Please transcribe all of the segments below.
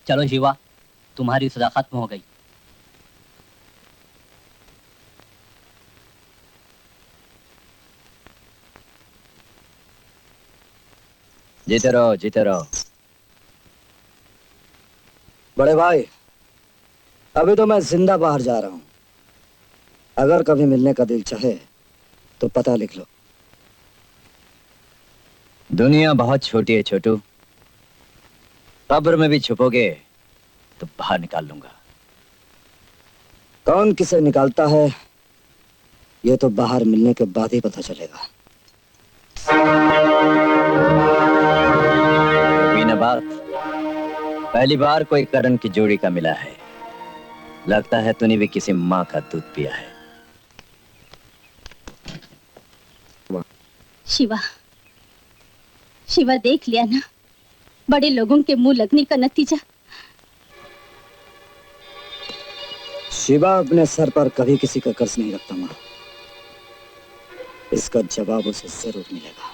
चलो शिवा, तुम्हारी सजा खत्म हो गई। जीते रहो, जीते रहो। बड़े भाई, अभी तो मैं जिंदा बाहर जा रहा हूं। अगर कभी मिलने का दिल चाहे तो पता लिख लो। दुनिया बहुत छोटी है छोटू। कब्र में भी छुपोगे तो बाहर निकाल लूंगा। कौन किसे निकालता है ये तो बाहर मिलने के बाद ही पता चलेगा। मीना बात, पहली बार कोई करण की जोड़ी का मिला है। लगता है तूने भी किसी माँ का दूध पिया है। शिवा, शिवा देख लिया ना, बड़े लोगों के मुंह लगने का नतीजा। शिवा अपने सर पर कभी किसी का कर्ज नहीं रखता माँ। इसका जवाब उसे जरूर मिलेगा।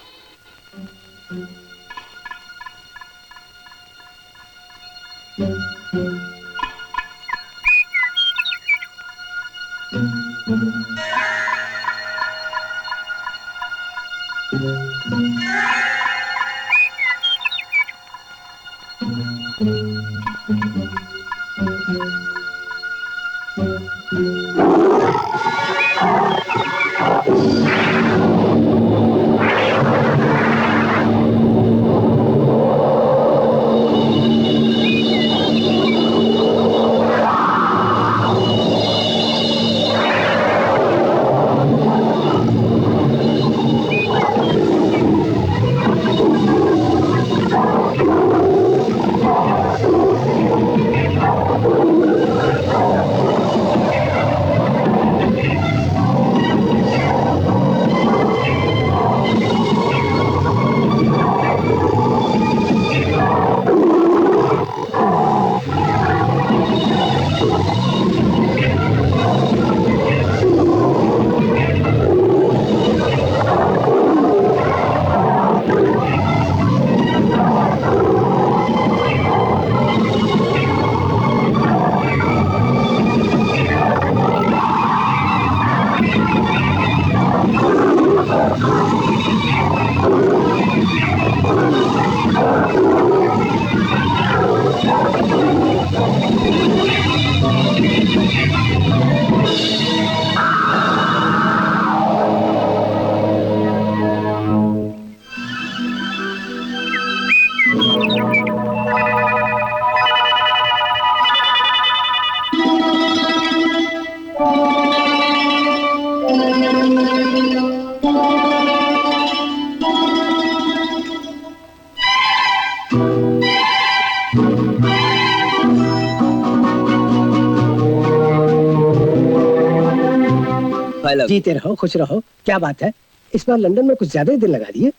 जीते रहो, खुश रहो। क्या बात है, इस बार लंदन में कुछ ज्यादा ही दिन लगा दिए।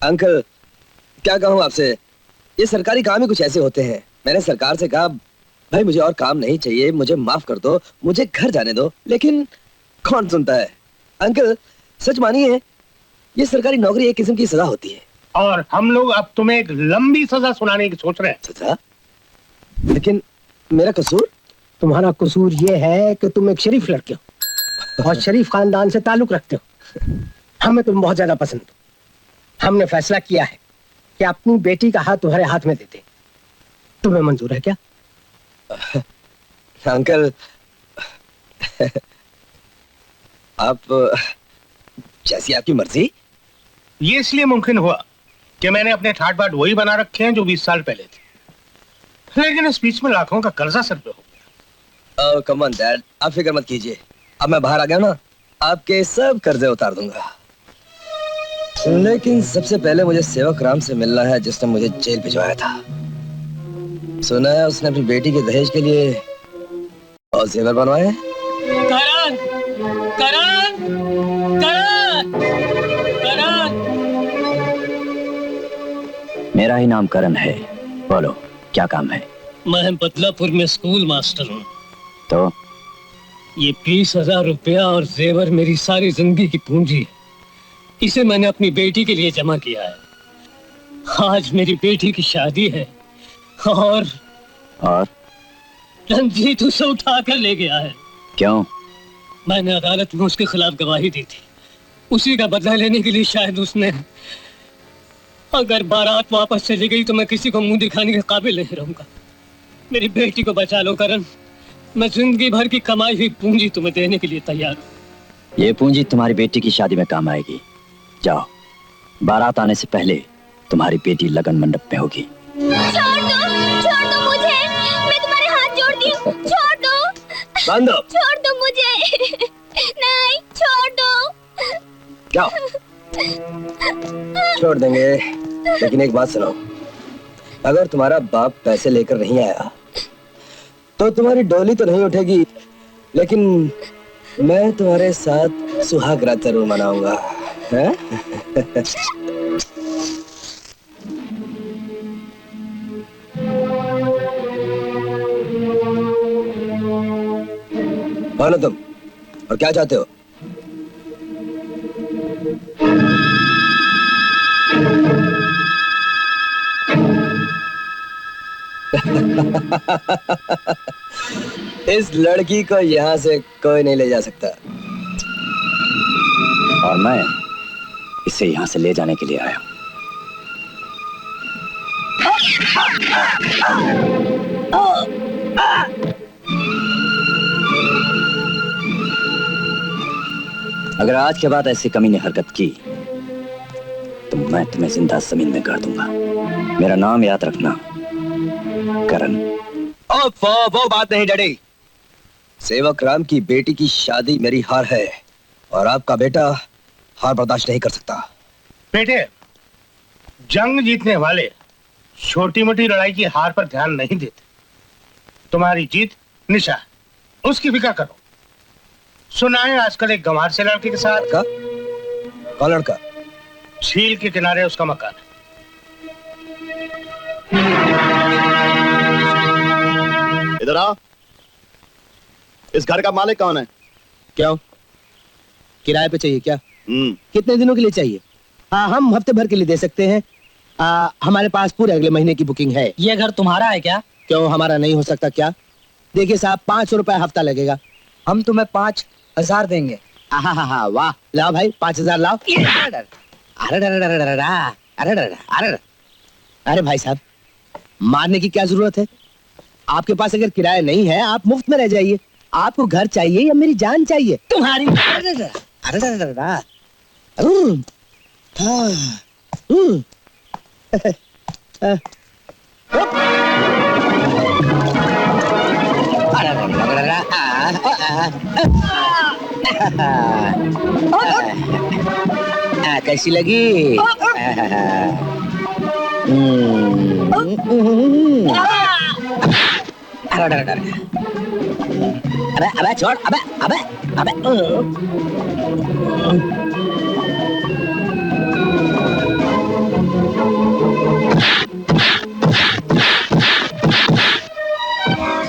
अंकल, क्या कहूँ आपसे, ये सरकारी काम ही कुछ ऐसे होते हैं। मैंने सरकार से कहा भाई मुझे और काम नहीं चाहिए, मुझे माफ कर दो, मुझे घर जाने दो, लेकिन कौन सुनता है। अंकल सच मानिए, ये सरकारी नौकरी एक किस्म की सजा होती है। और हम लोग अब तुम्हें एक लंबी सजा सुनाने की सोच रहे हैं। सजा? लेकिन मेरा कसूर? तुम्हारा कसूर ये है कि तुम एक शरीफ लड़के हो और शरीफ खानदान से ताल्लुक रखते हो। हमें तुम बहुत ज्यादा पसंद हो। हमने फैसला किया है कि अपनी बेटी का हाथ तुम्हारे हाथ में देते। तुम्हें मंजूर है क्या? अंकल आप जैसी आपकी मर्जी। ये इसलिए मुमकिन हुआ कि मैंने अपने ठाट बाट वही बना रखे हैं जो 20 साल पहले थे, लेकिन इस बीच में लाखों का कर्जा सर पे हो गया। कम ऑन डैड, आप फिक्र मत कीजिए। अब मैं बाहर आ गया ना, आपके सब कर्जे उतार दूंगा। लेकिन सबसे पहले मुझे सेवक राम से मिलना है, जिसने मुझे जेल भिजवाया था। सुना है उसने अपनी बेटी के दहेज के लिए और जेवर बनवाए। करण, करण, करण, करण। मेरा ही नाम करण है। बोलो क्या काम है? मैं बदलापुर में स्कूल मास्टर हूँ। तो ये 20,000 रुपया और जेवर मेरी सारी जिंदगी की पूंजी है। इसे मैंने अपनी बेटी के लिए जमा किया है। आज मेरी बेटी की शादी है और और रंजीत उसे उठा कर ले गया है। क्यों? मैंने अदालत में उसके खिलाफ गवाही दी थी। उसी का बदला लेने के लिए शायद उसने। अगर बारात वापस चली गई तो मैं किसी को मुंह दिखाने के काबिल नहीं रहूंगा। मेरी बेटी को बचा लो करण। मैं जिंदगी भर की कमाई हुई पूंजी तुम्हें देने के लिए तैयार हूँ। ये पूंजी तुम्हारी बेटी की शादी में काम आएगी। जाओ, बारात आने से पहले तुम्हारी बेटी लगन मंडप में होगी। छोड़ दो मुझे, मैं तुम्हारे हाथ जोड़ती हूँ, छोड़ दो। बांधो। छोड़ दो मुझे, नहीं छोड़ दो। जाओ। छोड़ देंगे, लेकिन एक बात सुनो, अगर तुम्हारा बाप पैसे लेकर नहीं आया तो तुम्हारी डोली तो नहीं उठेगी, लेकिन मैं तुम्हारे साथ सुहाग रात जरूर मनाऊंगा। हैं? कौन हो तुम और क्या चाहते हो? इस लड़की को यहाँ से कोई नहीं ले जा सकता। और मैं इसे यहाँ से ले जाने के लिए आया हूँ। अगर आज के बाद ऐसी कमीने हरकत की तो मैं तुम्हें जिंदा जमीन में गाड़ दूंगा। मेरा नाम याद रखना, करण। वो बात नहीं डैडी। सेवक राम की बेटी की शादी मेरी हार है और आपका बेटा हार बर्दाश्त नहीं कर सकता। बेटे, जंग जीतने वाले छोटी मोटी लड़ाई की हार पर ध्यान नहीं देते। तुम्हारी जीत निशा, उसकी फिक्र करो। सुना है आजकल एक गंवार से लड़के के साथ का? कौन लड़का? झील के किनारे उसका मकान है। इधर आओ। इस घर का मालिक कौन है? क्यों, किराए पे चाहिए क्या? हम्म। कितने दिनों के लिए चाहिए? हाँ, हम हफ्ते भर के लिए दे सकते हैं। हमारे पास पूरे अगले महीने की बुकिंग है। ये घर तुम्हारा है क्या? क्यों, हमारा नहीं हो सकता क्या? देखिए साहब, 500 रुपए हफ्ता लगेगा। हम तुम्हें 5,000 देंगे। हाँ, वाह, लाओ भाई 5,000 लाओ। अरे भाई साहब, मारने की क्या जरूरत है? आपके पास अगर किराया नहीं है, आप मुफ्त में रह जाइए। आपको घर चाहिए या मेरी जान चाहिए? तुम्हारी कैसी लगी? अबे छोड़, अबे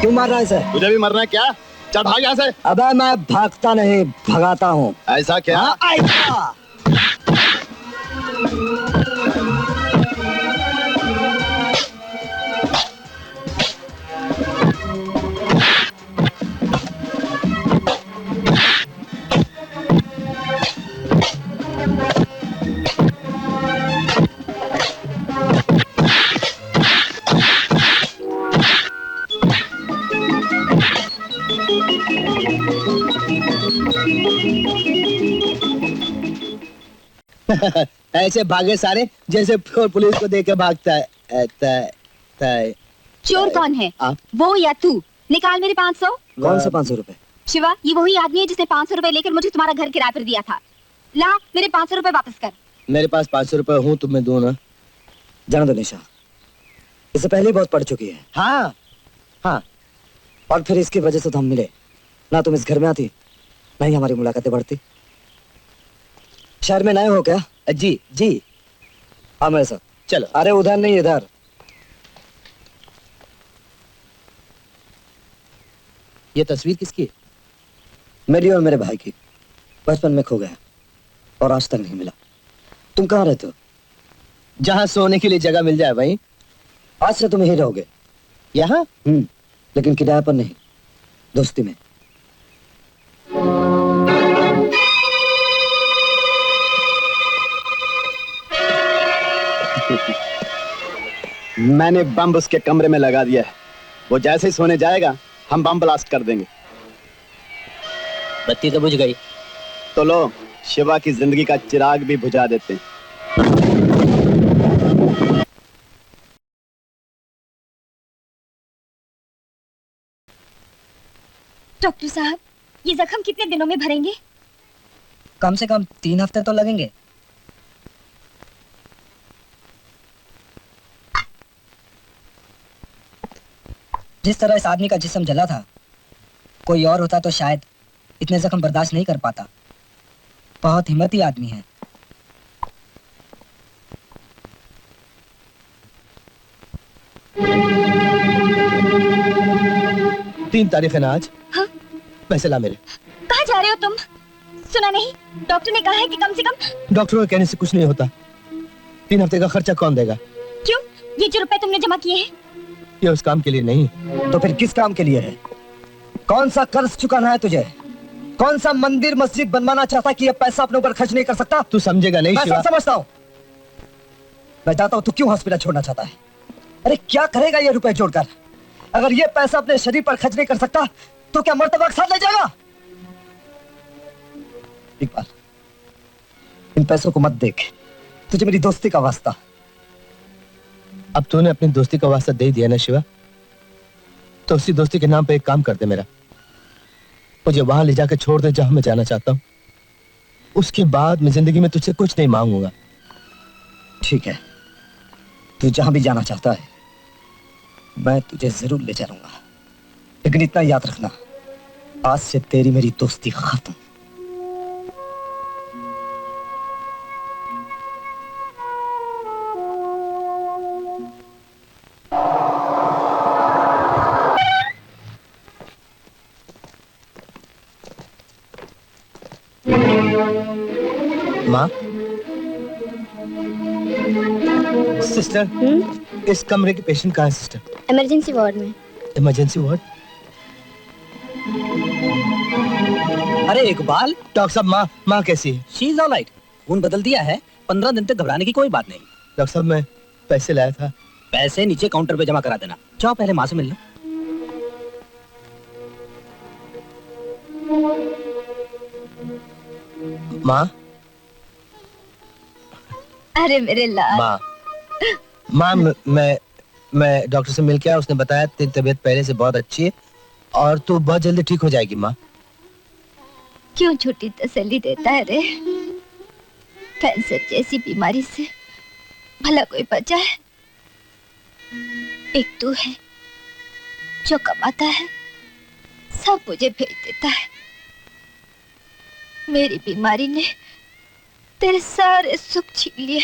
क्यों मार रहा है इसे? तुझे भी मरना है क्या? चल भाग यहाँ से। अबे मैं भागता नहीं, भगाता हूँ। ऐसा क्या? ऐसा। ऐसे भागे सारे जैसे पुलिस को देख के भागता है। चोर कौन है? आप। वो या तू? निकाल मेरे 500। कौन से 500 रुपए? शिवा, ये वही आदमी है जिसने 500 रुपए लेकर मुझे तुम्हारा घर किराए पर दिया था। ला मेरे 500 रुपए वापस कर। मेरे पास 500 रुपए हूँ, तुम्हें दो ना। जान दो निशा, इससे पहले ही बहुत पढ़ चुकी है। हाँ। और फिर इसकी वजह से तो हम मिले ना। तुम इस घर में आती, ना ही हमारी मुलाकातें बढ़ती। शहर में नए हो क्या? जी। हाँ मेरे साथ चलो। अरे उधर नहीं, इधर। ये तस्वीर किसकी है? मेरी और मेरे भाई की। बचपन में खो गया और आज तक नहीं मिला। तुम कहाँ रहते हो? जहाँ सोने के लिए जगह मिल जाए भाई। आज से तुम यही रहोगे। यहाँ? लेकिन किराए पर नहीं, दोस्ती में। मैंने बम उसके कमरे में लगा दिया है। वो जैसे ही सोने जाएगा हम बम ब्लास्ट कर देंगे। बत्ती तो बुझ गई। तो लो, शिवा की जिंदगी का चिराग भी बुझा देते हैं। डॉक्टर साहब, ये जख्म कितने दिनों में भरेंगे? कम से कम 3 हफ्ते तो लगेंगे। जिस तरह इस आदमी का जिस्म जला था, कोई और होता तो शायद इतने जख्म बर्दाश्त नहीं कर पाता। बहुत हिम्मती आदमी है। तीन तारीख है ना आज? हाँ? पैसे ला मेरे। कहाँ जा रहे हो तुम? सुना नहीं, डॉक्टर ने कहा है कि कम से कम। डॉक्टरों के कहने से कुछ नहीं होता। 3 हफ्ते का खर्चा कौन देगा? क्यों? ये जो रुपए तुमने जमा किए हैं? ये उस काम के लिए नहीं। तो फिर किस काम के लिए है? कौन सा कर्ज चुकाना है तुझे? कौन सा मंदिर मस्जिद बनवाना चाहता कि ये पैसा अपने ऊपर खर्च नहीं कर सकता? तू समझेगा नहीं मैं शिवा। सब समझता हूँ। मैं चाहता हूँ तू क्यों हॉस्पिटल छोड़ना चाहता है? अरे क्या करेगा ये रुपए जोड़कर? अगर ये पैसा अपने शरीर पर खर्च नहीं कर सकता तो क्या मर्तबा के साथ ले जाएगा? इकबाल, इन पैसों को मत देख, तुझे मेरी दोस्ती का वास्ता। अब तूने अपनी दोस्ती का वास्ता दे दिया ना शिवा, तो उसी दोस्ती के नाम पे एक काम कर दे मेरा। मुझे वहां ले जाकर छोड़ दे जहां मैं जाना चाहता हूँ। उसके बाद मैं जिंदगी में तुझसे कुछ नहीं मांगूंगा। ठीक है, तू जहां भी जाना चाहता है मैं तुझे जरूर ले जाऊंगा, लेकिन इतना याद रखना, आज से तेरी मेरी दोस्ती खत्म। माँ, सिस्टर, इस कमरे के पेशेंट कहाँ है सिस्टर? इमरजेंसी वार्ड में। Emergency ward? अरे इकबाल, डॉक्टर साहब, माँ कैसी है? She is alright. खून बदल दिया है, 15 दिन तक घबराने की कोई बात नहीं। डॉक्टर साहब, मैं पैसे लाया था। पैसे नीचे काउंटर पे जमा करा देना। जाओ पहले माँ से मिल लो। माँ, अरे मेरे लाल। माँ, मैं डॉक्टर से मिल के आया। उसने बताया तेरी तबीयत पहले से बहुत अच्छी है और तू बहुत जल्दी ठीक हो जाएगी। माँ, क्यों झूठी तसल्ली देता है रे? कैंसर जैसी बीमारी से भला कोई बचा है? एक तू है जो कमाता है, सब मुझे भेज देता है। मेरी बीमारी ने तेरे सारे सुख छीन लिए।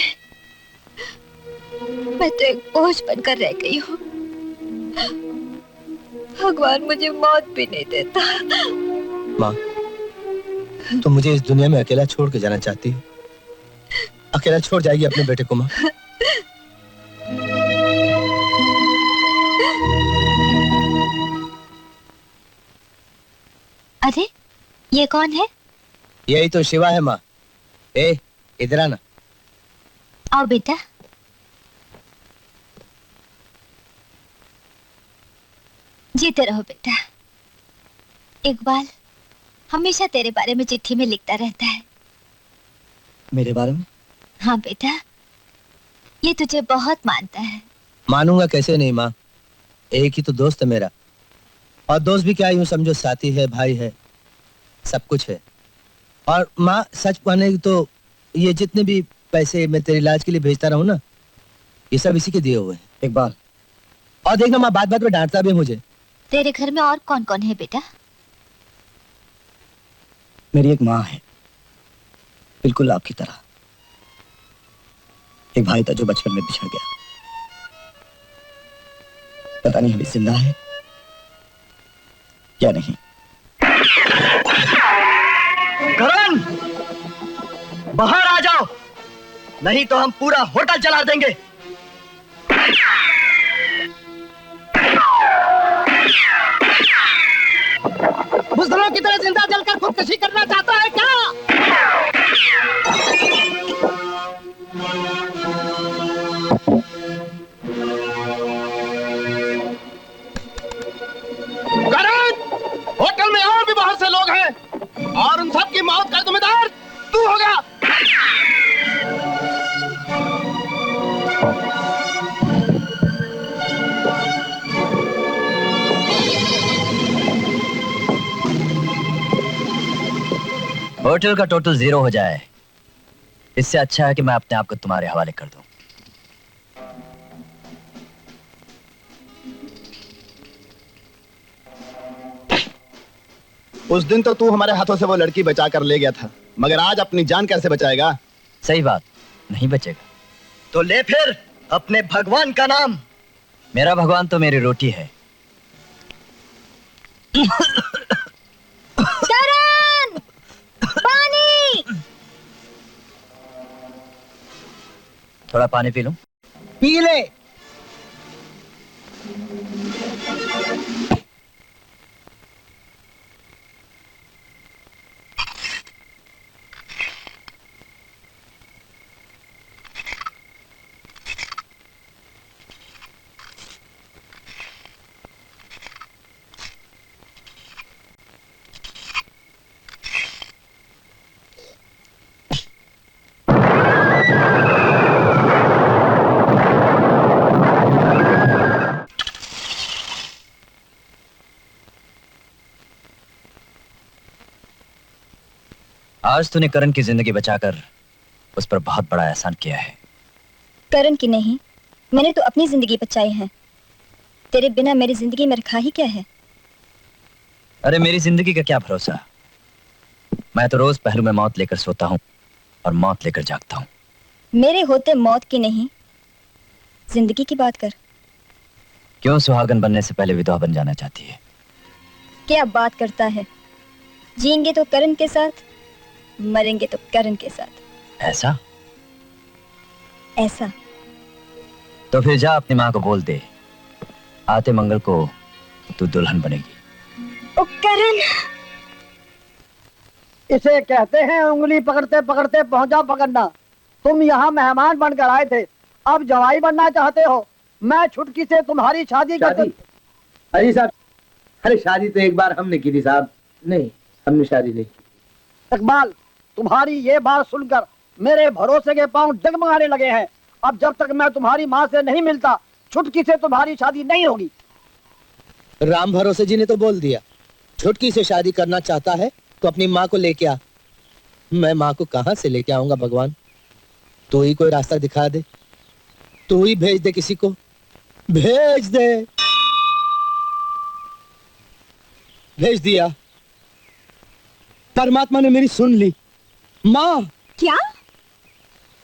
मैं तो एक बोझ बनकर रह गई हूँ। भगवान मुझे मौत भी नहीं देता। माँ, तुम मुझे इस दुनिया में अकेला छोड़ के जाना चाहती है? अकेला छोड़ जाएगी अपने बेटे को माँ? अरे ये कौन है? यही तो शिवा है माँ। ए, इधर आना। आओ बेटा। जीते रहो बेटा। इकबाल हमेशा तेरे बारे में चिट्ठी में लिखता रहता है। मेरे बारे में? हाँ बेटा, ये तुझे बहुत मानता है। मानूंगा कैसे नहीं माँ, एक ही तो दोस्त है मेरा। और दोस्त भी क्या, यूं समझो साथी है, भाई है, सब कुछ है। और माँ सच कहने की तो ये जितने भी पैसे मैं तेरे इलाज के लिए भेजता रहूं ना, ये सब इसी के दिए हुए हैं। इकबाल, और देखना माँ बात बात में डांटता भी मुझे। तेरे घर में और कौन कौन है बेटा? मेरी एक माँ है, बिल्कुल आपकी तरह। एक भाई था जो बचपन में बिछड़ गया, पता नहीं अभी जिंदा है या नहीं। करण, बाहर आ जाओ, नहीं तो हम पूरा होटल जला देंगे। बुज़दिलों की तरह जिंदा जलकर खुदकुशी करना चाहता है क्या? करण, होटल में और भी बहुत से लोग हैं और उन सब की मौत का जिम्मेदार तू होगा। होटल का टोटल 0 हो जाए, इससे अच्छा है कि मैं अपने आप को तुम्हारे हवाले कर दूं। उस दिन तो तू हमारे हाथों से वो लड़की बचा कर ले गया था, मगर आज अपनी जान कैसे बचाएगा? सही बात, नहीं बचेगा। तो ले फिर अपने भगवान का नाम। मेरा भगवान तो मेरी रोटी है। करण! पानी! थोड़ा पानी पी लूं? पी ले। आज तूने करण की जिंदगी बचाकर उस पर बहुत बड़ा एहसान किया है। करण की नहीं, मैंने तो अपनी जिंदगी बचाई है। तेरे बिना मेरी जिंदगी में रखा ही क्या है? अरे मेरी जिंदगी का क्या भरोसा, मैं तो रोज पहलू में मौत लेकर सोता हूँ और मौत लेकर जागता हूँ। मेरे होते मौत की नहीं, जिंदगी की बात कर। क्यों सुहागन बनने से पहले विधवा बन जाना चाहती है? क्या बात करता है? जिएंगे तो करण के साथ, मरेंगे तो करण के साथ। ऐसा? ऐसा। तो फिर जा अपनी माँ को बोल दे, आते मंगल को तू दुल्हन बनेगी। ओ करण! इसे कहते हैं उंगली पकड़ते पकड़ते पहुंचा पकड़ना। तुम यहाँ मेहमान बनकर आए थे, अब जवाई बनना चाहते हो। मैं छुटकी से तुम्हारी शादी कर दूं। अरे साहब, अरे शादी तो एक बार हमने की थी साहब। नहीं, हमने शादी नहीं की। इकबाल, तुम्हारी ये बात सुनकर मेरे भरोसे के पांव डगमगाने लगे हैं। अब जब तक मैं तुम्हारी माँ से नहीं मिलता, छुटकी से तुम्हारी शादी नहीं होगी। राम भरोसे जी ने तो बोल दिया, छुटकी से शादी करना चाहता है तो अपनी माँ को लेके आ। मैं माँ को कहाँ से लेके आऊंगा भगवान? तू ही कोई रास्ता दिखा दे, तू ही भेज दे, किसी को भेज दे। भेज दिया, परमात्मा ने मेरी सुन ली। माँ, क्या?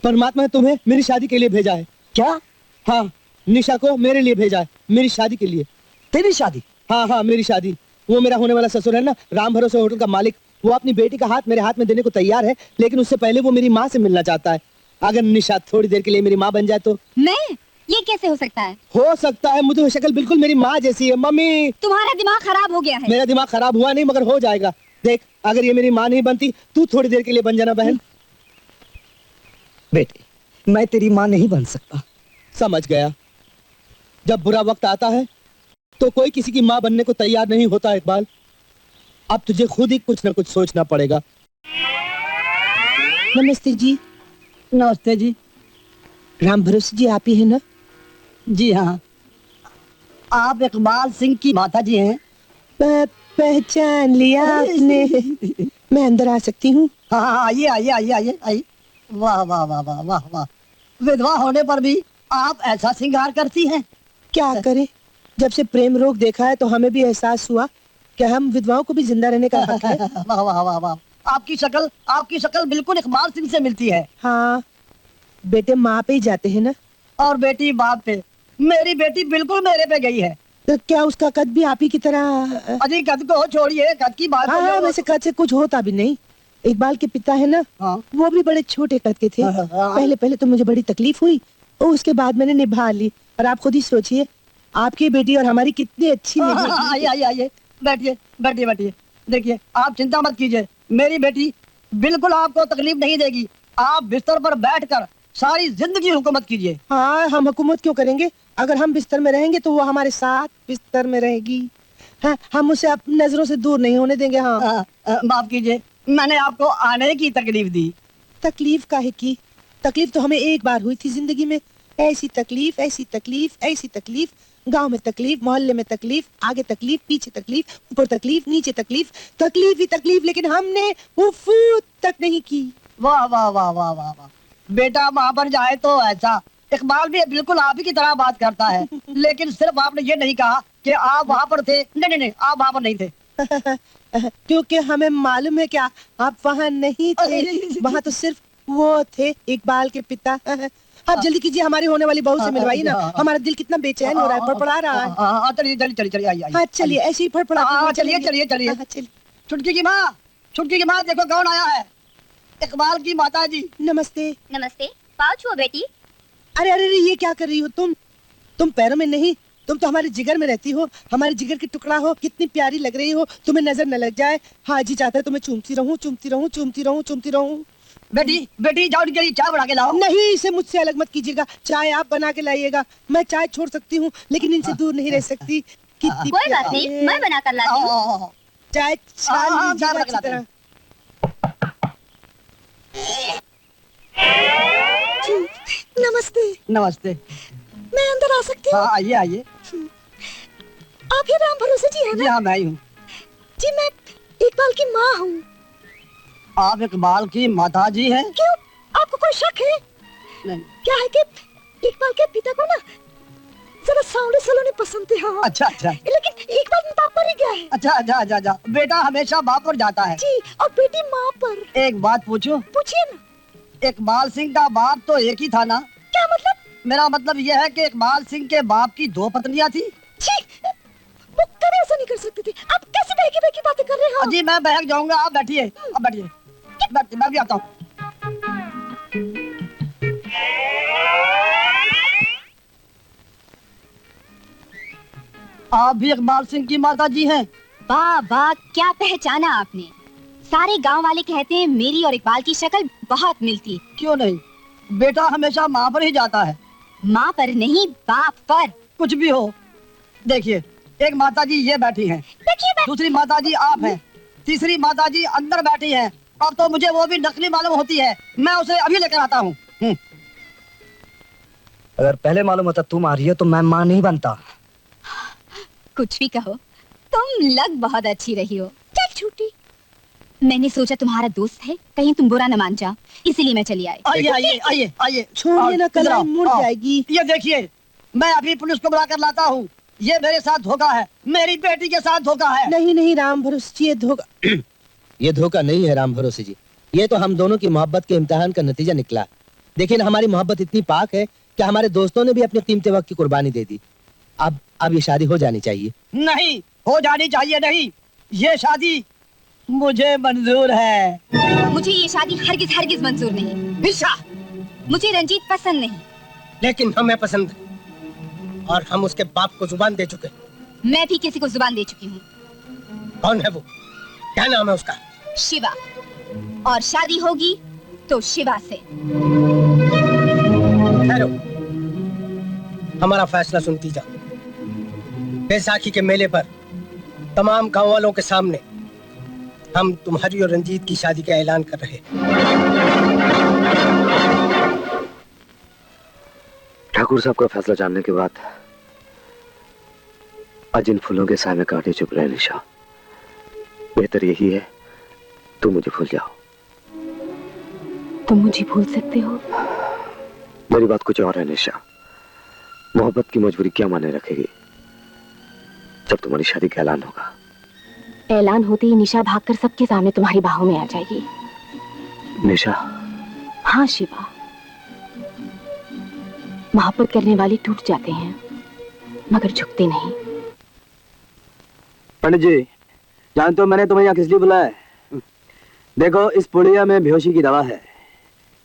परमात्मा ने तुम्हें मेरी शादी के लिए भेजा है। क्या? हाँ, निशा को मेरे लिए भेजा है, मेरी शादी के लिए। तेरी शादी? हाँ हाँ, मेरी शादी। वो मेरा होने वाला ससुर है ना, राम भरोसे होटल का मालिक, वो अपनी बेटी का हाथ मेरे हाथ में देने को तैयार है, लेकिन उससे पहले वो मेरी माँ से मिलना चाहता है। अगर निशा थोड़ी देर के लिए मेरी माँ बन जाए तो। मैं? ये कैसे हो सकता है? हो सकता है, मुझे शक्ल बिल्कुल मेरी माँ जैसी है। मम्मी, तुम्हारा दिमाग खराब हो गया है। मेरा दिमाग खराब हुआ नहीं, मगर हो जाएगा। देख, अगर ये मेरी माँ नहीं बनती, तू थोड़ी देर के लिए बन जाना बहन। बेटे, मैं तेरी माँ नहीं बन सकता। समझ गया, जब बुरा वक्त आता है तो कोई किसी की माँ बनने को तैयार नहीं होता इकबाल। अब तुझे खुद ही कुछ न कुछ सोचना पड़ेगा। नमस्ते जी। नमस्ते जी। राम भरोसे जी आप ही है ना? जी हाँ, आप इकबाल सिंह की माता जी हैं? पहचान लिया आपने। मैं अंदर आ सकती हूँ? हाँ, आइए आइए आइए आइए आइए। वाह वाह वाह वाह वाह वाह, विधवा होने पर भी आप ऐसा श्रृंगार करती हैं। क्या करें, जब से प्रेम रोग देखा है तो हमें भी एहसास हुआ कि हम विधवाओं को भी जिंदा रहने का हक है। वाह वाह वाह वाह, आपकी शक्ल बिल्कुल इकबाल सिंह से मिलती है। हाँ, बेटे माँ पे ही जाते हैं ना, और बेटी बाप पे। मेरी बेटी बिल्कुल मेरे पे गई है। तो क्या उसका कद भी आप ही की तरह? अजी कद को छोड़िए, कद की बात। हाँ, वैसे कद से कुछ होता भी नहीं। इकबाल के पिता है ना, हाँ। वो भी बड़े छोटे कद के थे। हाँ। पहले तो मुझे बड़ी तकलीफ हुई और उसके बाद मैंने निभा ली। और आप खुद ही सोचिए, आपकी बेटी और हमारी कितनी अच्छी आइए आइए आइए, बैठिए बैठिए बैठिए। देखिए आप चिंता मत कीजिए, मेरी बेटी बिल्कुल आपको तकलीफ नहीं देगी। आप बिस्तर पर बैठकर सारी जिंदगी हुकूमत कीजिए। हाँ, हम हुकूमत क्यों करेंगे? अगर हम बिस्तर में रहेंगे तो वो हमारे साथ बिस्तर में रहेगी। हाँ, हम उसे अपनी नजरों से दूर नहीं होने देंगे। हाँ, माफ कीजिए, मैंने आपको आने की तकलीफ दी। तकलीफ काहे की? तकलीफ तो हमें एक बार हुई थी जिंदगी में। ऐसी तकलीफ, ऐसी तकलीफ, ऐसी तकलीफ। गांव में तकलीफ, मोहल्ले में तकलीफ, आगे तकलीफ, पीछे तकलीफ, ऊपर तकलीफ, नीचे तकलीफ, तकलीफ ही तकलीफ, लेकिन हमने वो फूट तक नहीं की। वाह वाह वाह वाह वाह वाह, बेटा वहाँ पर जाए तो ऐसा। इकबाल भी बिल्कुल आप ही की तरह बात करता है, लेकिन सिर्फ आपने ये नहीं कहा कि आप वहाँ पर थे। नहीं नहीं नहीं, आप वहाँ पर नहीं थे। क्योंकि हमें मालूम है क्या, आप वहाँ नहीं थे। वहाँ तो सिर्फ वो थे, इकबाल के पिता। आप जल्दी कीजिए, हमारी होने वाली बहू से मिलवाइए ना। हमारा दिल कितना बेचैन हो रहा है, फड़फड़ा रहा है। चलिए चलिए चलिए चलिए, आइए। हाँ चलिए, ऐसे ही फड़फड़ा। चलिए चलिए चलिए। छुटकी की माँ, छुटकी की माँ, देखो कौन आया है। इकबाल की माता जी। नमस्ते। नमस्ते, पाँव छुओ बेटी। अरे अरे ये क्या कर रही हो तुम पैरों में नहीं, तुम तो हमारे जिगर में रहती हो, हमारे जिगर की टुकड़ा हो। कितनी प्यारी लग रही हो, तुम्हें नजर न लग जाए। हाजी चाहता है तुम्हें चूमती रहूं, चूमती रहूं, चूमती रहूं, चूमती रहूं। बेटी बेटी जाओ, इनके लिए चाय बना के लाओ। नहीं, इसे मुझसे अलग मत कीजिएगा। चाय आप बना के लाइएगा। मैं चाय छोड़ सकती हूँ, लेकिन इनसे दूर नहीं रह सकती। कितनी कोई बात नहीं, मैं बना कर लाती हूँ। चाय छान लीजिएगा अच्छी तरह। नमस्ते। नमस्ते, मैं अंदर आ सकती हूँ? हाँ आइए आइए। आप ही राम भरोसे जी हैं ना? जी हाँ, मैं ही हूँ। जी, मैं इकबाल की माँ हूँ। आप इकबाल की माता जी हैं? क्यों, आपको कोई शक है? नहीं। क्या है कि इकबाल के पिता को ना जरा सांवले सलोने पसंद थे। हाँ। अच्छा अच्छा। लेकिन इकबाल बाप पर ही गया है। अच्छा अच्छा अच्छा अच्छा। बेटा हमेशा बाप पर जाता है। जी, और बेटी माँ पर। एक बात पूछूं? पूछिए ना। इकबाल सिंह का बाप तो एक ही था ना? क्या मतलब? मेरा मतलब यह है कि इकबाल सिंह के बाप की 2 पत्नियां थी। जी, वो कभी ऐसा नहीं कर सकते थे। आप कैसे बहकी बहकी बातें कर रहे हो? जी मैं बहक जाऊंगा, आप बैठिए। आप बैठिए, मैं भी आता हूँ। आप भी इकबाल सिंह की माता जी हैं? वाह वाह, क्या पहचाना आपने। सारे गांव वाले कहते हैं मेरी और इकबाल की शक्ल बहुत मिलती। क्यों नहीं, बेटा हमेशा माँ पर ही जाता है। माँ पर नहीं, बाप पर। कुछ भी हो, देखिए एक माता जी ये बैठी हैं, दूसरी माता जी आप हैं, तीसरी माता जी अंदर बैठी हैं। अब तो मुझे वो भी नकली मालूम होती है। मैं उसे अभी लेकर आता हूँ। अगर पहले मालूम होता तुम आ रही हो तो मैं माँ नहीं बनता। कुछ भी कहो, तुम लग बहुत अच्छी रही हो। चल छूटी, मैंने सोचा तुम्हारा दोस्त है, कहीं तुम बुरा न मान जाओ, इसीलिए मैं चली आई। आइए आइए आइए आइए। छोड़िए ना, कलाई मुड़ जाएगी। ये देखिए, मैं अभी पुलिस को बुला कर लाता हूँ। ये मेरे साथ धोखा है, मेरी बेटी के साथ धोखा है। नहीं नहीं राम भरोसे जी, ये धोखा ये धोखा नहीं है राम भरोसे जी, ये तो हम दोनों की मोहब्बत के इम्तिहान का नतीजा निकला। देखिए ना, हमारी मोहब्बत इतनी पाक है कि हमारे दोस्तों ने भी अपने कीमती वक्त की कुर्बानी दे दी। अब ये शादी हो जानी चाहिए। नहीं हो जानी चाहिए, नहीं, ये शादी मुझे मंजूर है। मुझे ये शादी हरगिज हरगिज मंजूर नहीं। निशा, मुझे रंजीत पसंद नहीं। लेकिन हमें पसंद है, और हम उसके बाप को जुबान दे चुके। मैं भी किसी को जुबान दे चुकी हूँ। कौन है वो? क्या नाम है उसका? शिवा, और शादी होगी तो शिवा से। ठहरो, हमारा फैसला सुनती जाओ। बैसाखी के मेले पर तमाम गांव वालों के सामने हम तुम्हारी और रंजीत की शादी का ऐलान कर रहे हैं। ठाकुर साहब का फैसला जानने के बाद आज इन फूलों के साय में कांटे चुप रहे निशा। बेहतर यही है तुम मुझे भूल जाओ। तुम मुझे भूल सकते हो? मेरी बात कुछ और है निशा। मोहब्बत की मजबूरी क्या माने रखेगी जब तुम्हारी शादी का ऐलान होगा। ऐलान होते ही निशा भागकर सबके सामने तुम्हारी बाहों में आ जाएगी। निशा? हाँ शिवा, मोहब्बत करने वाले टूट जाते हैं मगर झुकते नहीं। पंडित जी, जानते हो मैंने तुम्हें यहाँ किस लिए बुलाया है? देखो, इस पुड़िया में बेहोशी की दवा है।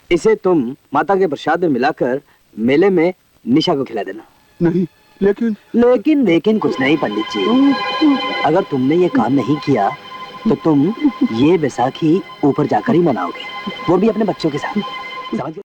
इसे तुम माता के प्रसाद में मिलाकर मेले में निशा को खिला देना। नहीं, लेकिन कुछ नहीं पंडित जी। अगर तुमने ये काम नहीं किया तो तुम ये बैसाखी ऊपर जाकर ही मनाओगे, वो भी अपने बच्चों के साथ। समझ गए?